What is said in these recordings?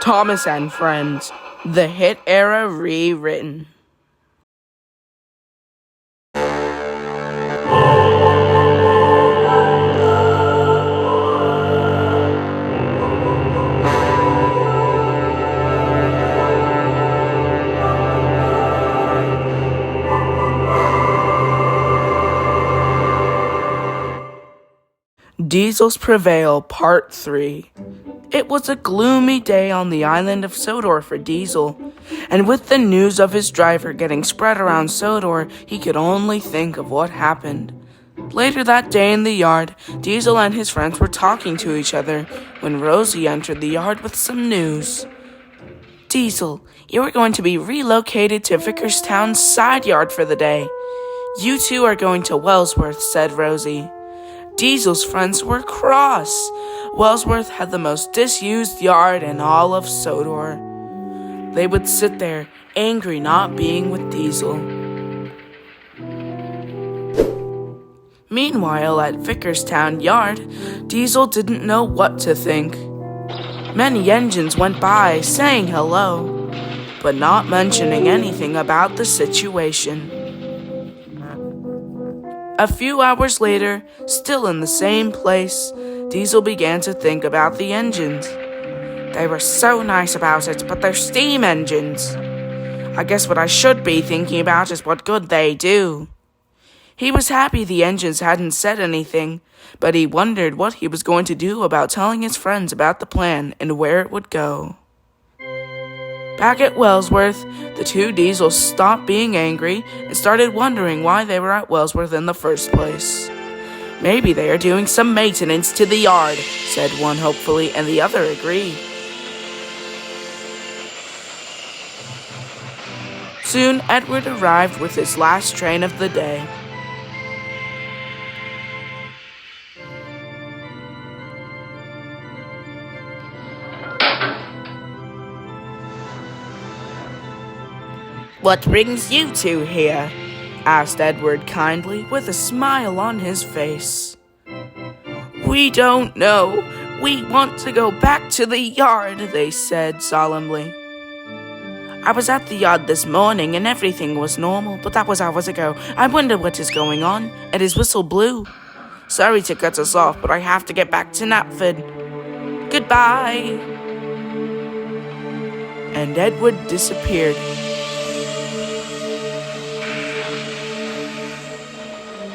Thomas and Friends, the HiT era rewritten. Diesel's Prevail, Part 3. It was a gloomy day on the island of Sodor for Diesel, and with the news of his driver getting spread around Sodor, he could only think of what happened. Later that day in the yard, Diesel and his friends were talking to each other when Rosie entered the yard with some news. Diesel, you are going to be relocated to Vickerstown's side yard for the day. You two are going to Wellsworth, said Rosie. Diesel's friends were cross. Wellsworth had the most disused yard in all of Sodor. They would sit there, angry not being with Diesel. Meanwhile, at Vickerstown Yard, Diesel didn't know what to think. Many engines went by, saying hello, but not mentioning anything about the situation. A few hours later, still in the same place, Diesel began to think about the engines. They were so nice about it, but they're steam engines. I guess what I should be thinking about is what good they do. He was happy the engines hadn't said anything, but he wondered what he was going to do about telling his friends about the plan and where it would go. Back at Wellsworth, the two Diesels stopped being angry and started wondering why they were at Wellsworth in the first place. Maybe they are doing some maintenance to the yard, said one hopefully, and the other agreed. Soon, Edward arrived with his last train of the day. "What brings you two here?" asked Edward kindly, with a smile on his face. "We don't know. We want to go back to the yard," they said solemnly. "I was at the yard this morning and everything was normal, but that was hours ago. I wonder what is going on." And his whistle blew. "Sorry to cut us off, but I have to get back to Knapford. Goodbye." And Edward disappeared.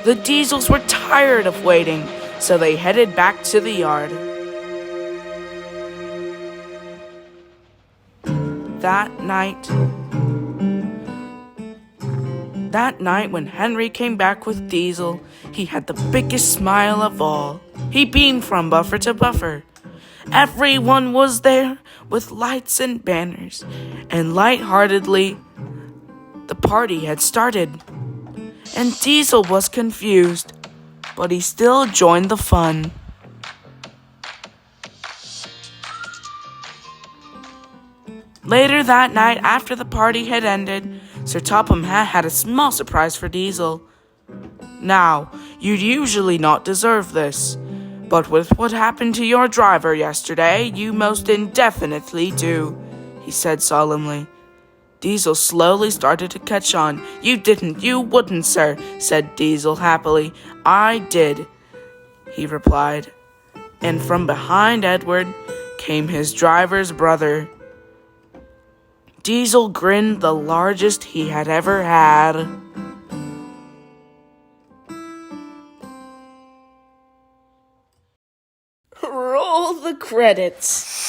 The Diesels were tired of waiting, so they headed back to the yard. That night when Henry came back with Diesel, he had the biggest smile of all. He beamed from buffer to buffer. Everyone was there with lights and banners, and lightheartedly, the party had started. And Diesel was confused, but he still joined the fun. Later that night, after the party had ended, Sir Topham Hatt had a small surprise for Diesel. "Now, you'd usually not deserve this, but with what happened to your driver yesterday, you most indefinitely do," he said solemnly. Diesel slowly started to catch on. You wouldn't, sir," said Diesel happily. "I did," he replied. And from behind Edward came his driver's brother. Diesel grinned the largest he had ever had. Roll the credits.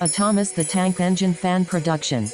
A Thomas the Tank Engine Fan production.